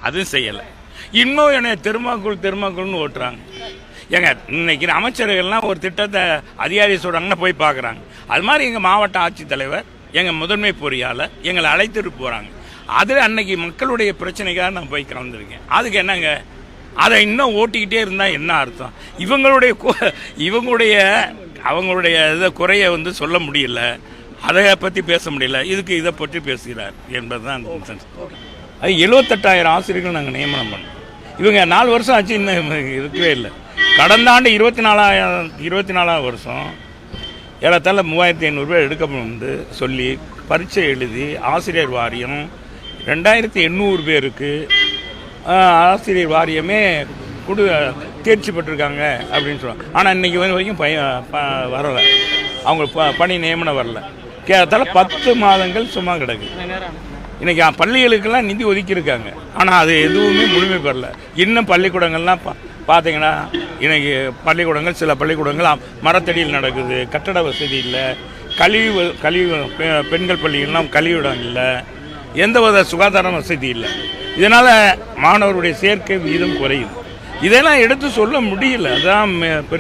அதுவும் செய்யலை. இன்னும் என்னை தெருமாக்குள்னு ஓட்டுறாங்க. ஏங்க இன்னைக்கு அமைச்சர்கள்லாம் ஒரு திட்டத்தை அதிகாரி சொல்கிறாங்கன்னா போய் பார்க்குறாங்க. அது மாதிரி எங்கள் மாவட்ட ஆட்சித்தலைவர், எங்கள் முதன்மை பொறியாளர் எங்களை அழைத்துட்டு போகிறாங்க. அதில் அன்னைக்கு மக்களுடைய பிரச்சனைக்காக நான் போய் கலந்துருக்கேன். அதுக்கு என்னங்க, அதை இன்னும் ஓட்டிக்கிட்டே இருந்தால் என்ன அர்த்தம்? அவங்களுடைய இதை குறைய சொல்ல முடியல, அதை பற்றி பேச முடியல, இதுக்கு இதை பற்றி பேசுகிறார் என்பது தான். அது 78,000 ஆசிரியர்கள் நாங்கள் நியமனம் பண்ணோம். இவங்க 4 வருஷம் ஆச்சு, இன்னும் இருக்கவே இல்லை. கடந்த ஆண்டு 24ஆம் வருஷம் ஏறத்தாழ 3,500 ரூபாய் எடுக்க சொல்லி பரீட்சை எழுதி ஆசிரியர் வாரியம் 2,800 பேருக்கு ஆசிரியர் வாரியமே தேர்ச்சி பெற்றிருக்காங்க அப்படின்னு சொல்லுவாங்க. ஆனால் இன்றைக்கி வரைக்கும் வரலை, அவங்க பணி நியமனம் வரல. கேட்டால 10 மாதங்கள் சும்மா கிடக்கு. இன்றைக்கி பள்ளிகளுக்கெல்லாம் நிதி ஒதுக்கியிருக்காங்க, ஆனால் அது எதுவுமே முழுமை பெறல. இன்னும் பள்ளிக்கூடங்கள்லாம் பார்த்தீங்கன்னா இன்றைக்கி பள்ளிக்கூடங்கள், சில பள்ளிக்கூடங்கள் மரத்தடியில் நடக்குது, கட்டட வசதி இல்லை, கழிவு பெண்கள் பள்ளிகள்லாம் கழிவிடம் இல்லை, எந்தவித சுகாதார வசதி இல்லை. இதனால் மாணவருடைய சேர்க்கை வீதம் குறையுது. இதெல்லாம் எடுத்து சொல்ல முடியல. அதுதான்